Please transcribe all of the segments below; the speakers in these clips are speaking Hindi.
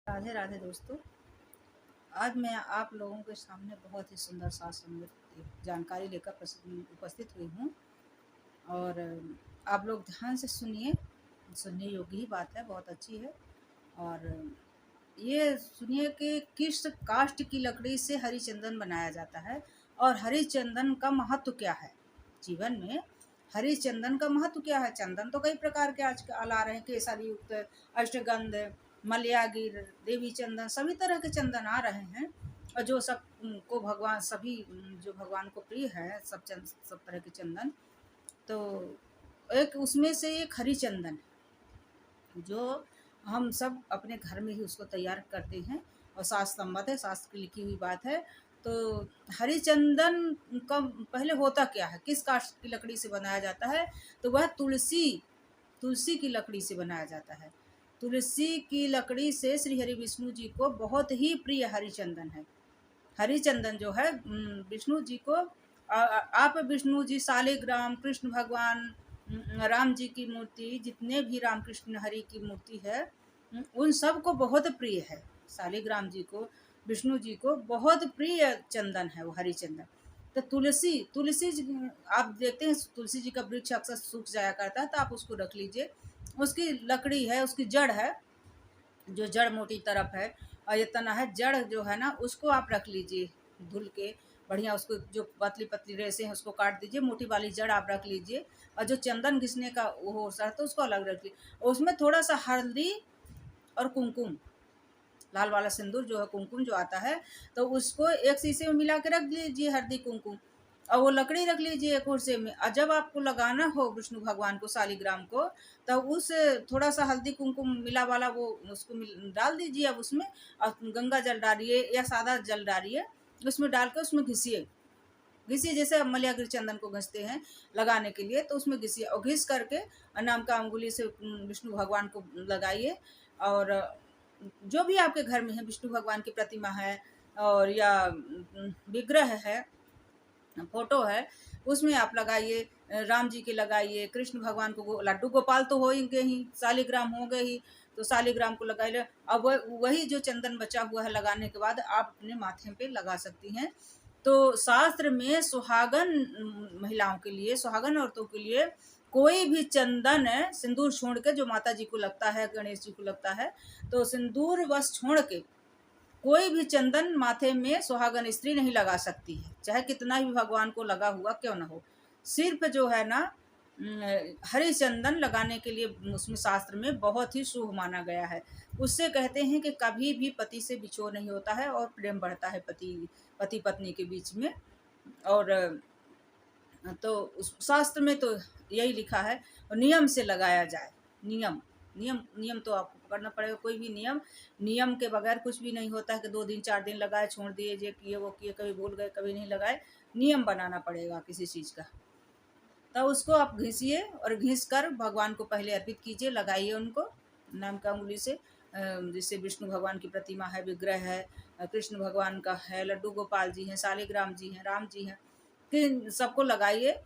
राधे राधे दोस्तों। आज मैं आप लोगों के सामने बहुत ही सुंदर सा जानकारी लेकर उपस्थित हुई हूँ। और आप लोग ध्यान से सुनिए, सुनने योग्य ही बात है, बहुत अच्छी है। और ये सुनिए कि किस काष्ठ की लकड़ी से हरी चंदन बनाया जाता है और हरी चंदन का महत्व क्या है जीवन में। हरी चंदन का महत्व क्या है। चंदन तो कई प्रकार के आजकल आ रहे हैं, केसरी युक्त, अष्टगंध, मलयागिर, देवी चंदन, सभी तरह के चंदन आ रहे हैं। और जो सब को भगवान सभी जो भगवान को प्रिय है, सब तरह के चंदन। तो एक उसमें से एक हरी चंदन जो हम सब अपने घर में ही उसको तैयार करते हैं और शास्त्र सम्मत है, शास्त्र की लिखी हुई बात है। तो हरी चंदन का पहले होता क्या है, किस काष्ठ की लकड़ी से बनाया जाता है, तो वह तुलसी की लकड़ी से बनाया जाता है। तुलसी की लकड़ी से श्री हरि विष्णु जी को बहुत ही प्रिय हरी चंदन है। हरी चंदन जो है विष्णु जी को आप विष्णु जी, शालिग्राम, कृष्ण भगवान, राम जी की मूर्ति, जितने भी राम कृष्ण हरि की मूर्ति है उन सब को बहुत प्रिय है। शालिग्राम जी को, विष्णु जी को बहुत प्रिय चंदन है वो हरी चंदन। तो तुलसी आप देखते हैं तुलसी जी का वृक्ष अक्सर सूख जाया करता है, तो आप उसको रख लीजिए। उसकी लकड़ी है, उसकी जड़ है, जो जड़ मोटी तरफ है और ये तना है, जड़ जो है ना उसको आप रख लीजिए धुल के बढ़िया। उसको जो पतली पतली रेसे हैं उसको काट दीजिए, मोटी वाली जड़ आप रख लीजिए। और जो चंदन घिसने का वो सर तो उसको अलग रख लीजिए। उसमें थोड़ा सा हल्दी और कुमकुम, लाल वाला सिंदूर जो है, कुमकुम जो आता है, तो उसको एक शीशे में मिला के रख लीजिए, हल्दी कुमकुम। और वो लकड़ी रख लीजिए एक कुर्से में। और जब आपको लगाना हो विष्णु भगवान को, शालिग्राम को, तब उस थोड़ा सा हल्दी कुमकुम मिला वाला वो उसको डाल दीजिए। अब उसमें और गंगा जल डालिए या सादा जल डालिए, उसमें डाल के उसमें घिसिए। जैसे मलयागिरी चंदन को घिसते हैं लगाने के लिए, तो उसमें घिसिए और घिस करके नाम का अंगुली से विष्णु भगवान को लगाइए। और जो भी आपके घर में है, विष्णु भगवान की प्रतिमा है और या विग्रह है, फोटो है, उसमें आप लगाइए। राम जी के लगाइए, कृष्ण भगवान को, लड्डू गोपाल तो होंगे ही, शालिग्राम हो गए ही, तो शालिग्राम को लगाइए। अब वही जो चंदन बचा हुआ है लगाने के बाद आप अपने माथे पे लगा सकती हैं। तो शास्त्र में सुहागन महिलाओं के लिए, सुहागन औरतों के लिए कोई भी चंदन सिंदूर छोड़ के, जो माता जी को लगता है, गणेश जी को लगता है, तो सिंदूर बस छोड़ के कोई भी चंदन माथे में सुहागन स्त्री नहीं लगा सकती है, चाहे कितना भी भगवान को लगा हुआ क्यों ना हो। सिर्फ जो है ना हरी चंदन लगाने के लिए उसमें शास्त्र में बहुत ही शुभ माना गया है। उससे कहते हैं कि कभी भी पति से बिछोह नहीं होता है और प्रेम बढ़ता है पति पत्नी के बीच में। और तो उस शास्त्र में तो यही लिखा है, और नियम से लगाया जाए। नियम नियम नियम तो आपको पकड़ना पड़ेगा। कोई भी नियम के बगैर कुछ भी नहीं होता है कि 2 दिन 4 दिन लगाए छोड़ दिए, ये किए वो किए, कभी भूल गए कभी नहीं लगाए। नियम बनाना पड़ेगा किसी चीज़ का। तब उसको आप घिसिए और घिस कर भगवान को पहले अर्पित कीजिए, लगाइए उनको नाम का अंगुली से। जिससे विष्णु भगवान की प्रतिमा है, विग्रह है, कृष्ण भगवान का है, लड्डू गोपाल जी हैं, शालिग्राम जी हैं, राम जी हैं, कि सबको लगाइए।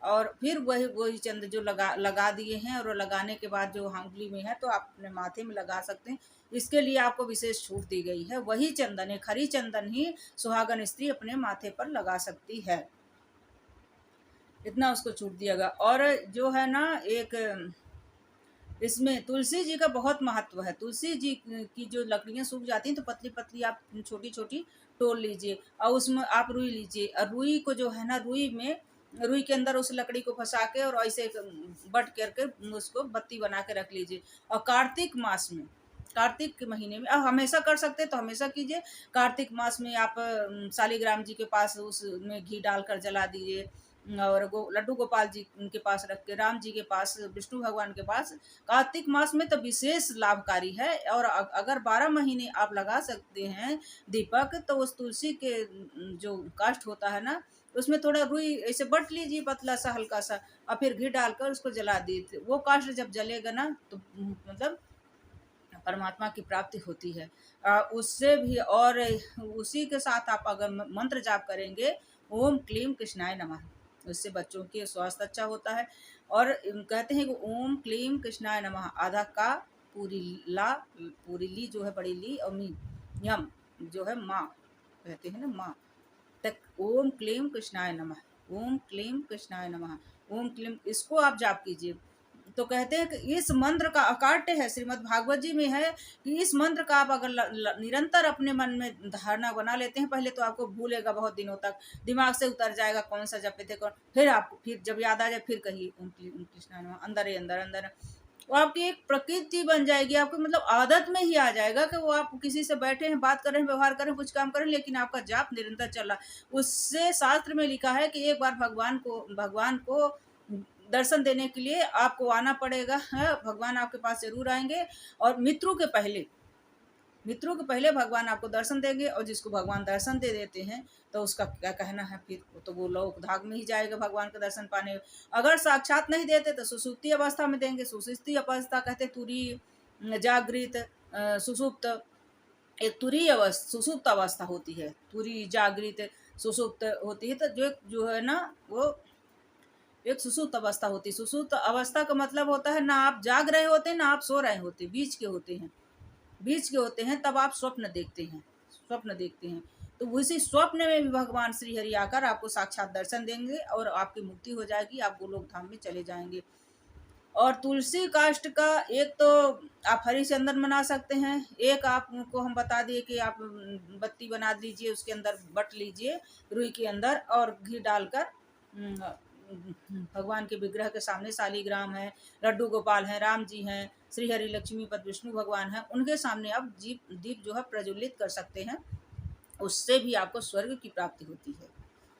और फिर वही चंद जो लगा दिए हैं, और लगाने के बाद जो अंगुली में है तो आप अपने माथे में लगा सकते हैं। इसके लिए आपको विशेष छूट दी गई है। वही चंदन, एक हरी चंदन ही सुहागन स्त्री अपने माथे पर लगा सकती है, इतना उसको छूट दिया गया। और जो है ना, एक इसमें तुलसी जी का बहुत महत्व है। तुलसी जी की जो लकड़ियां सूख जाती हैं तो पतली पतली आप छोटी छोटी तोड़ लीजिए और उसमें आप रुई लीजिए। और रुई को जो है ना, रुई के अंदर उस लकड़ी को फंसा के और ऐसे बट करके उसको बत्ती बना के रख लीजिए। और कार्तिक मास में, कार्तिक के महीने में, आप हमेशा कर सकते हैं तो हमेशा कीजिए। कार्तिक मास में आप शालिग्राम जी के पास उसमें घी डालकर जला दीजिए। और लड्डू गोपाल जी के पास रख के, राम जी के पास, विष्णु भगवान के पास। कार्तिक मास में तो विशेष लाभकारी है। और अगर 12 महीने आप लगा सकते हैं दीपक, तो उस तुलसी के जो काष्ठ होता है ना, उसमें थोड़ा रुई ऐसे बट लीजिए, पतला सा हल्का सा, और फिर घी डालकर उसको जला दीजिए। वो काष्ठ जब जलेगा ना तो मतलब परमात्मा की प्राप्ति होती है। उससे भी, और उसी के साथ आप अगर मंत्र जाप करेंगे, ओम क्लीम कृष्णाय नमः, उससे बच्चों की स्वास्थ्य अच्छा होता है। और कहते हैं कि ओम क्लीम कृष्णाय नमः आधा का पूरी ली जो है बड़ी ली, और मी यम जो है माँ कहते हैं ना, माँ तक। ओम क्लीम कृष्णाय नमः, ओम क्लीम कृष्णाय नमः, ओम क्लीम, इसको आप जाप कीजिए। तो कहते हैं कि इस मंत्र का अकाट्य है, श्रीमद् भागवत जी में है कि इस मंत्र का आप अगर निरंतर अपने मन में धारणा बना लेते हैं, पहले तो आपको भूलेगा बहुत दिनों तक, दिमाग से उतर जाएगा कौन सा जपे थे कौन, फिर आपको फिर जब याद आ जाए फिर कहिए ओम कृष्णाय नमः, अंदर ही अंदर अंदर, वो आपकी एक प्रकृति बन जाएगी, आपको मतलब आदत में ही आ जाएगा कि वो आप किसी से बैठे हैं, बात कर रहे हैं, व्यवहार कर रहे हैं, कुछ काम कर रहे हैं, लेकिन आपका जाप निरंतर चल रहा है। उससे शास्त्र में लिखा है कि एक बार भगवान को दर्शन देने के लिए आपको आना पड़ेगा, है भगवान आपके पास जरूर आएंगे, और मित्रों के पहले भगवान आपको दर्शन देंगे, और जिसको भगवान दर्शन दे देते हैं तो उसका क्या कहना है, फिर तो वो लोक धाग में ही जाएगा भगवान का दर्शन पाने। अगर साक्षात नहीं देते तो सुसुप्ति अवस्था में देंगे। सुसुप्ति अवस्था कहते तुरीय, जागृत, सुसुप्त, एक तुरीय अवस्था सुसुप्त अवस्था होती है, तुरीय जागृत सुसुप्त होती है। तो जो है ना वो एक सुसुप्त अवस्था होती है। सुसुप्त अवस्था का मतलब होता है ना आप जाग रहे होते हैं ना आप सो रहे होते, बीच के होते हैं, तब आप स्वप्न देखते हैं। तो उसी स्वप्न में भी भगवान श्री हरि आकर आपको साक्षात दर्शन देंगे और आपकी मुक्ति हो जाएगी, आप गोलोक धाम में चले जाएंगे। और तुलसी काष्ठ का एक तो आप हरी चंदन बना सकते हैं, एक आपको हम बता दिए कि आप बत्ती बना लीजिए, उसके अंदर बट लीजिए रुई के अंदर, और घी डालकर भगवान के विग्रह के सामने, शालीग्राम है, लड्डू गोपाल हैं, राम जी हैं, श्री हरि लक्ष्मी पद विष्णु भगवान हैं, उनके सामने आप दीप जो है प्रज्वलित कर सकते हैं। उससे भी आपको स्वर्ग की प्राप्ति होती है।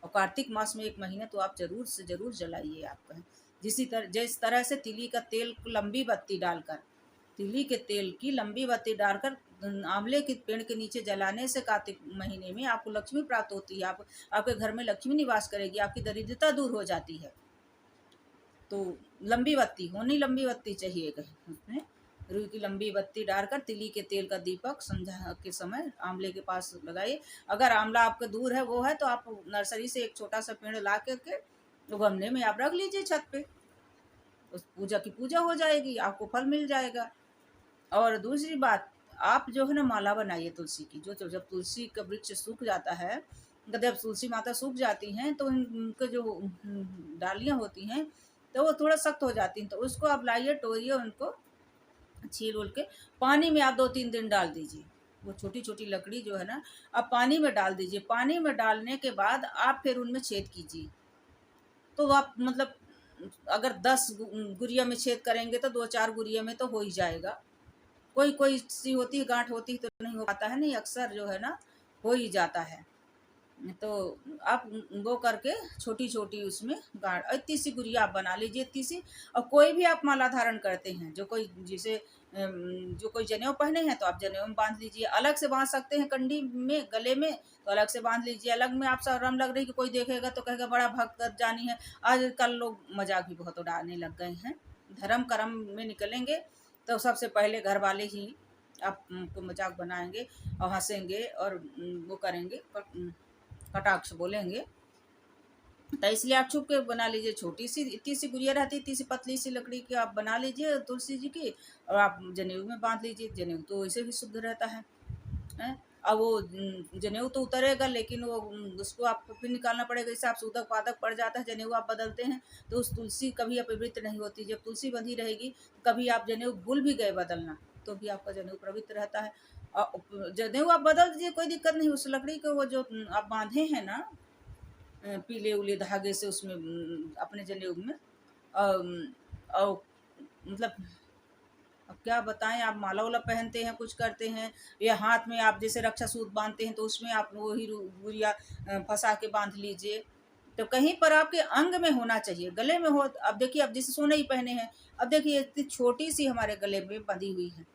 और कार्तिक मास में 1 महीने तो आप जरूर से जरूर जलाइए। आपका जिस तरह से तिली का तेल लंबी बत्ती डालकर, तिली के तेल की लंबी बत्ती डालकर आंवले के पेड़ के नीचे जलाने से कार्तिक महीने में आपको लक्ष्मी प्राप्त होती है, आपके घर में लक्ष्मी निवास करेगी, आपकी दरिद्रता दूर हो जाती है। तो लंबी बत्ती चाहिए कहीं उसमें, रुई की लंबी बत्ती डालकर तिली के तेल का दीपक संध्या के समय आंवले के पास लगाइए। अगर आंवला आपके दूर है वो है तो आप नर्सरी से एक छोटा सा पेड़ ला करके गमले में आप रख लीजिए छत पे, उस पूजा की पूजा हो जाएगी, आपको फल मिल जाएगा। और दूसरी बात, आप जो है ना माला बनाइए तुलसी की। जो जब तुलसी का वृक्ष सूख जाता है, जब तुलसी माता सूख जाती हैं तो उनके जो डालियाँ होती हैं तो वो थोड़ा सख्त हो जाती हैं, तो उसको आप लाइए, टोरिए, उनको छील उल के पानी में आप 2-3 दिन डाल दीजिए। वो छोटी छोटी लकड़ी जो है ना आप पानी में डाल दीजिए। पानी में डालने के बाद आप फिर उनमें छेद कीजिए। तो आप मतलब अगर 10 गुरिया में छेद करेंगे तो 2-4 गुरिया में तो हो ही जाएगा। कोई कोई सी होती है, गांठ होती है तो नहीं हो पाता है, नहीं अक्सर जो है ना हो ही जाता है। तो आप वो करके छोटी छोटी उसमें गाढ़ इतनी सी गुड़िया आप बना लीजिए, इतनी सी। और कोई भी आप माला धारण करते हैं, जो कोई जिसे जो कोई जनेऊ पहने हैं तो आप जनेऊ में बांध लीजिए, अलग से बांध सकते हैं कंडी में, गले में तो अलग से बांध लीजिए। अलग में आप शर्म लग रही कि कोई देखेगा तो कहेगा बड़ा भक्त जानी है। आजकल लोग मजाक भी बहुत उड़ाने लग गए हैं। धर्म कर्म में निकलेंगे तो सबसे पहले घर वाले ही आपको मजाक बनाएंगे और हंसेंगे और वो करेंगे, कटाक्ष बोलेंगे। तो इसलिए आप छुप के बना लीजिए। छोटी सी इतनी सी गुड़िया रहती है, इतनी सी पतली सी लकड़ी की आप बना लीजिए तुलसी जी की, और आप जनेऊ में बांध लीजिए। जनेऊ तो वैसे भी शुद्ध रहता है। अब वो जनेऊ तो उतरेगा, लेकिन वो उसको आपको फिर निकालना पड़ेगा। जैसे आप सूतक पातक पड़ जाता है, जनेऊ आप बदलते हैं तो उस तुलसी कभी अपवित्र नहीं होती। जब तुलसी बंधी रहेगी, कभी आप जनेऊ भूल भी गए बदलना तो भी आपका जनेऊ पवित्र रहता है। और जनेऊ आप बदल दीजिए, कोई दिक्कत नहीं। उस लकड़ी को वो जो आप बांधे हैं ना पीले उले धागे से, उसमें अपने जनेऊ में, और मतलब अब क्या बताएं, आप माला वाला पहनते हैं, कुछ करते हैं, या हाथ में आप जैसे रक्षा सूत बांधते हैं तो उसमें आप वही गुड़िया फंसा के बांध लीजिए। तो कहीं पर आपके अंग में होना चाहिए, गले में हो। अब देखिए, अब जैसे सोने ही पहने हैं, अब देखिए इतनी छोटी सी हमारे गले में बंधी हुई है।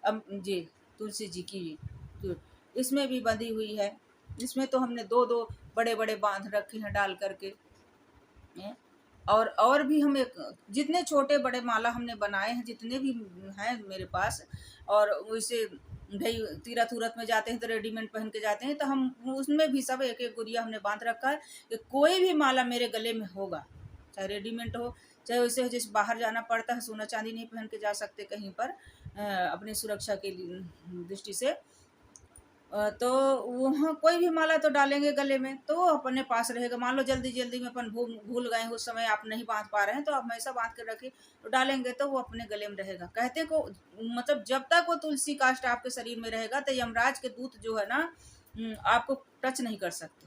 अब जी तुलसी जी की तो इसमें भी बंधी हुई है। इसमें तो हमने 2-2 बड़े बड़े बांध रखे हैं डाल करके। और भी हम एक जितने छोटे बड़े माला हमने बनाए हैं, जितने भी हैं मेरे पास। और वैसे भाई तीरथ उरथ में जाते हैं तो रेडीमेड पहन के जाते हैं, तो हम उसमें भी सब एक एक गुड़िया हमने बांध रखा है कि कोई भी माला मेरे गले में होगा, चाहे रेडीमेड हो चाहे वैसे हो। जैसे बाहर जाना पड़ता है, सोना चांदी नहीं पहन के जा सकते कहीं पर, अपनी सुरक्षा के दृष्टि से। तो वहाँ कोई भी माला तो डालेंगे गले में तो वो अपने पास रहेगा। मान लो जल्दी जल्दी में अपन भूल भूल गए उस समय आप नहीं बांध पा रहे हैं तो आप हमेशा बांध के रखिए, तो डालेंगे तो वो अपने गले में रहेगा। कहते को मतलब जब तक वो तुलसी काष्ठ आपके शरीर में रहेगा तो यमराज के दूत जो है ना आपको टच नहीं कर सकते,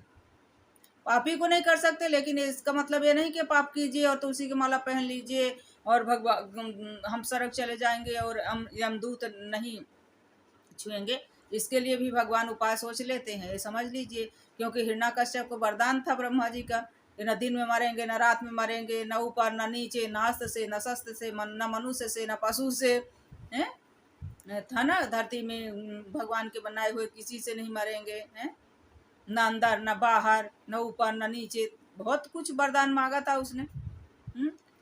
आप ही को नहीं कर सकते। लेकिन इसका मतलब ये नहीं कि पाप कीजिए और तुलसी की माला पहन लीजिए और भगवान हम सड़क चले जाएंगे और हम यमदूत नहीं छुएंगे। इसके लिए भी भगवान उपाय सोच लेते हैं, ये समझ लीजिए। क्योंकि हिरण्यकश्यप को वरदान था ब्रह्मा जी का कि न दिन में मरेंगे न रात में मरेंगे, न ऊपर न नीचे, न अस्त्र से न शस्त्र से, न मनुष्य से न पशु से, हैं था ना धरती में भगवान के बनाए हुए किसी से नहीं मरेंगे, हैं न अंदर न बाहर न ऊपर न नीचे। बहुत कुछ वरदान मांगा था उसने।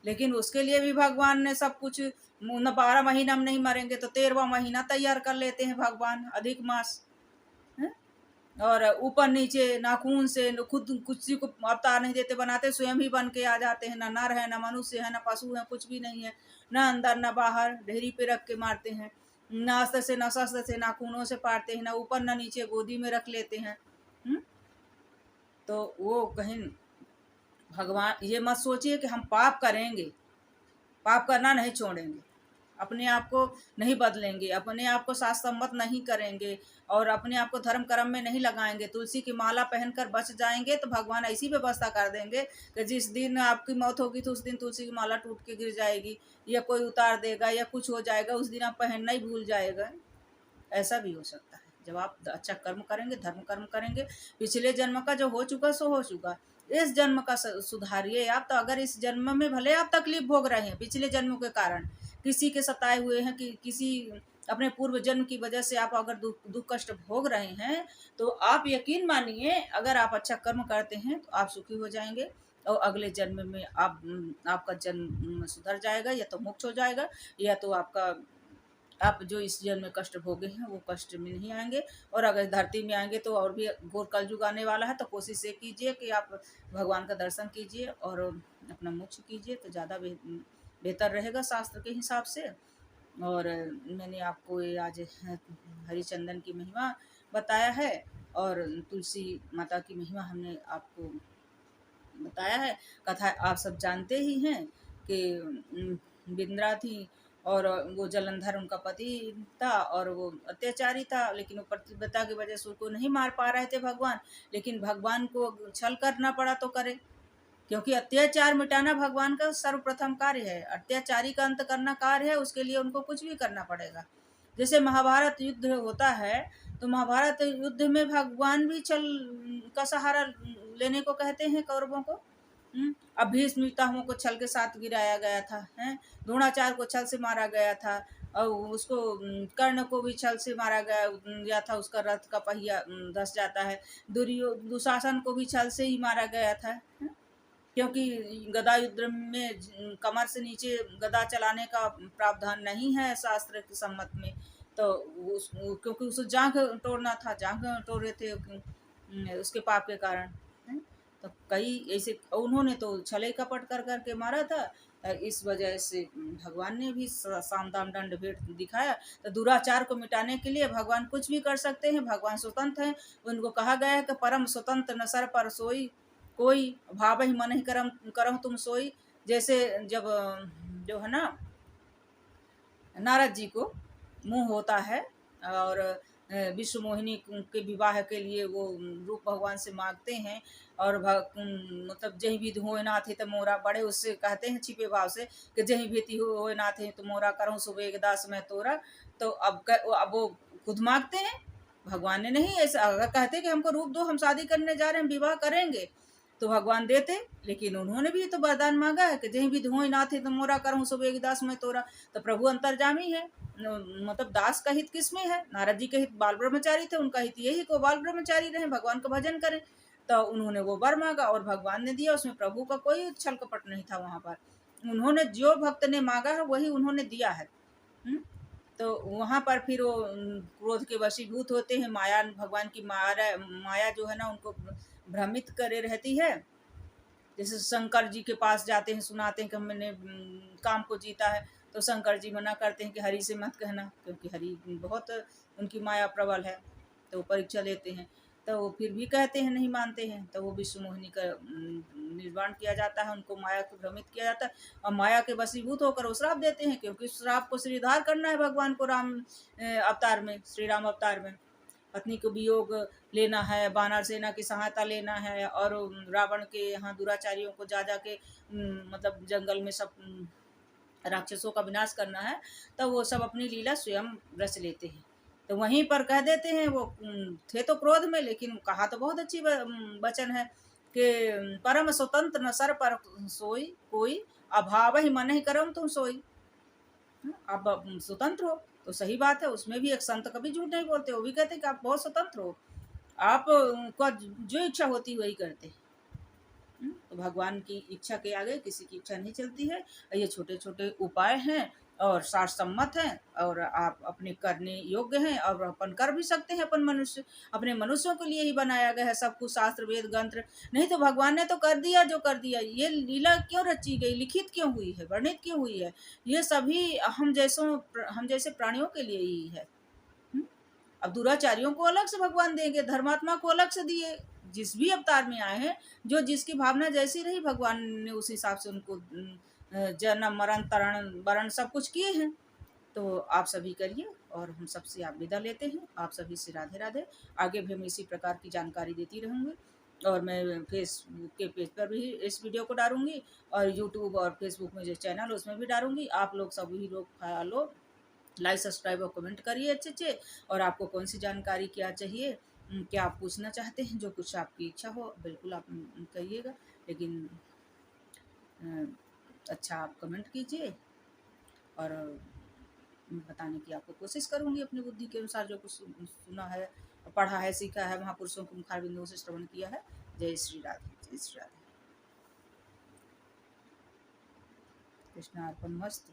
लेकिन उसके लिए भी भगवान ने सब कुछ, न 12 महीना में नहीं मरेंगे तो 13वां महीना तैयार कर लेते हैं भगवान, अधिक मास, हैं? और ऊपर नीचे नाखून से खुद किसी को अवतार नहीं देते, बनाते स्वयं ही बन के आ जाते हैं। न नर है न मनुष्य है न पशु है, कुछ भी नहीं है, न अंदर न बाहर, ढेरी पे रख के मारते हैं। न अस्त्र से न शस्त्र से नाखूनों से पारते हैं, न ऊपर न नीचे, गोदी में रख लेते हैं। तो वो कहीं भगवान ये मत सोचिए कि हम पाप करेंगे, पाप करना नहीं छोड़ेंगे, अपने आप को नहीं बदलेंगे, अपने आप को शास्त्रसम्मत नहीं करेंगे और अपने आप को धर्म कर्म में नहीं लगाएंगे, तुलसी की माला पहनकर बच जाएंगे तो भगवान ऐसी व्यवस्था कर देंगे कि जिस दिन आपकी मौत होगी तो उस दिन तुलसी की माला टूट के गिर जाएगी या कोई उतार देगा या कुछ हो जाएगा, उस दिन आप पहनना ही भूल जाएगा। ऐसा भी हो सकता है जब आप अच्छा कर्म करेंगे, धर्म कर्म करेंगे। पिछले जन्म का जो हो चुका सो हो चुका, इस जन्म का सुधारिए आप। तो अगर इस जन्म में भले आप तकलीफ भोग रहे हैं पिछले जन्मों के कारण, किसी के सताए हुए हैं कि किसी अपने पूर्व जन्म की वजह से आप अगर दुख कष्ट भोग रहे हैं, तो आप यकीन मानिए अगर आप अच्छा कर्म करते हैं तो आप सुखी हो जाएंगे और अगले जन्म में आपका जन्म सुधर जाएगा, या तो मोक्ष हो जाएगा, या तो आप जो इस जन्म में कष्ट भोगे हैं वो कष्ट में नहीं आएंगे। और अगर धरती में आएंगे तो और भी घोर कलयुग आने वाला है, तो कोशिश ये कीजिए कि आप भगवान का दर्शन कीजिए और अपना मोक्ष कीजिए तो ज़्यादा बेहतर रहेगा शास्त्र के हिसाब से। और मैंने आपको ये आज हरिचंदन की महिमा बताया है और तुलसी माता की महिमा हमने आपको बताया है। कथा आप सब जानते ही हैं कि बिंद्रा थी और वो जलंधर उनका पति था और वो अत्याचारी था, लेकिन वो प्रतिबद्धता की वजह से उसको नहीं मार पा रहे थे भगवान। लेकिन भगवान को छल करना पड़ा तो करे, क्योंकि अत्याचार मिटाना भगवान का सर्वप्रथम कार्य है। अत्याचारी का अंत करना कार्य है, उसके लिए उनको कुछ भी करना पड़ेगा। जैसे महाभारत युद्ध होता है तो महाभारत युद्ध में भगवान भी छल का सहारा लेने को कहते हैं कौरवों को। अब भीष्म पितामह को छल के साथ गिराया गया था, हैं द्रोणाचार्य को छल से मारा गया था और उसको कर्ण को भी छल से मारा गया था, उसका रथ का पहिया धस जाता है। दुशासन को भी छल से ही मारा गया था, हैं? क्योंकि गदा युद्ध में कमर से नीचे गदा चलाने का प्रावधान नहीं है शास्त्र के सम्मत में, तो क्योंकि उसे जांघ तोड़ना था, जांघ तोड़ रहे थे उसके पाप के कारण, हैं? तो कई ऐसे उन्होंने तो छले कपट कर करके मारा था। इस वजह से भगवान ने भी साम दाम दंड भेद दिखाया। तो दुराचार को मिटाने के लिए भगवान कुछ भी कर सकते हैं, भगवान स्वतंत्र हैं। उनको कहा गया है कि परम स्वतंत्र न सर पर सोई कोई, भाव ही मन ही करम तुम सोई। जैसे जब जो है ना नारद जी को मुंह होता है और विश्व मोहिनी के विवाह के लिए वो रूप भगवान से मांगते हैं और मतलब जही विधि हो नाथ तो मोरा, बड़े उससे कहते हैं छिपे भाव से कि जही भीति हो नाथ तो मोरा, करूँ सुबह दास में तोरा। तो अब वो खुद मांगते हैं, भगवान ने नहीं ऐसा। अगर कहते कि हमको रूप दो, हम शादी करने जा रहे हैं, विवाह करेंगे, तो भगवान देते। लेकिन उन्होंने भी तो वरदान मांगा है कि जही विधि हो नाथ तो मोरा, करूँ सुबह दास में तोरा। तो प्रभु अंतर्जामी है, मतलब दास का हित किसमें है? नारद जी के हित बाल ब्रह्मचारी थे, उनका हित यही को बाल ब्रह्मचारी रहे, भगवान का भजन करें। तो उन्होंने वो वर मांगा और भगवान ने दिया, उसमें प्रभु का कोई छल कपट नहीं था। वहां पर उन्होंने जो भक्त ने मांगा है वही उन्होंने दिया है। तो वहां पर फिर वो क्रोध के वशीभूत होते हैं। माया, भगवान की माया जो है ना उनको भ्रमित करे रहती है। जैसे शंकर जी के पास जाते हैं, सुनाते हैं कि हमने काम को जीता है, तो शंकर जी मना करते हैं कि हरि से मत कहना, क्योंकि हरि बहुत उनकी माया प्रबल है। तो वो परीक्षा लेते हैं, तो वो फिर भी कहते हैं, नहीं मानते हैं। तो वो विश्व मोहिनी का निर्माण किया जाता है, उनको माया को भ्रमित किया जाता है और माया के वशीभूत होकर वो श्राप देते हैं, क्योंकि श्राप को श्रीधार करना है भगवान को राम अवतार में, श्री राम अवतार में। पत्नी को वियोग लेना है, वानर सेना की सहायता लेना है और रावण के यहाँ दुराचारियों को जा जा के मतलब जंगल में सब राक्षसों का विनाश करना है। तो वो सब अपनी लीला स्वयं रच लेते हैं। तो वहीं पर कह देते हैं, वो थे तो क्रोध में, लेकिन कहा तो बहुत अच्छी वचन है कि परम स्वतंत्र न सर पर सोई कोई, अभाव ही मन ही करम तुम सोई। आप स्वतंत्र हो तो सही बात है, उसमें भी एक संत कभी झूठ नहीं बोलते, वो भी कहते हैं कि आप बहुत स्वतंत्र हो, आप को जो इच्छा होती वही करते। तो भगवान की इच्छा के आगे किसी की इच्छा नहीं चलती है। ये छोटे छोटे उपाय हैं और शास्त्र सम्मत हैं और आप अपने करने योग्य हैं और अपन कर भी सकते हैं। अपन मनुष्य अपने मनुष्यों के लिए ही बनाया गया है सब कुछ, शास्त्र वेद ग्रंथ। नहीं तो भगवान ने तो कर दिया जो कर दिया। ये लीला क्यों रची गई, लिखित क्यों हुई है, वर्णित क्यों हुई है? ये सभी हम जैसे प्राणियों के लिए ही है। अब दुराचारियों को अलग से भगवान देंगे, धर्मात्मा को अलग से दिए। जिस भी अवतार में आए हैं, जो जिसकी भावना जैसी रही, भगवान ने उस हिसाब से उनको जन्म मरण तरण वरण सब कुछ किए हैं। तो आप सभी करिए और हम सबसे आप विदा लेते हैं। आप सभी से राधे राधे। आगे भी हम इसी प्रकार की जानकारी देती रहूँगी और मैं फेसबुक के पेज पर भी इस वीडियो को डालूंगी और यूट्यूब और फेसबुक में जो चैनल उसमें भी डालूंगी। आप लोग सभी लोग फॉलो, लाइक, सब्सक्राइब और कमेंट करिए अच्छे अच्छे। और आपको कौन सी जानकारी क्या चाहिए, क्या आप पूछना चाहते हैं, जो कुछ आपकी इच्छा हो बिल्कुल आप कहिएगा, लेकिन अच्छा आप कमेंट कीजिए और बताने की आपको कोशिश करूँगी अपनी बुद्धि के अनुसार, जो कुछ सुना है, पढ़ा है, सीखा है, महापुरुषों के मुखार बिंदुओं से श्रवण किया है। जय श्री राधे, जय श्री राधे। कृष्णार्पण मस्तु।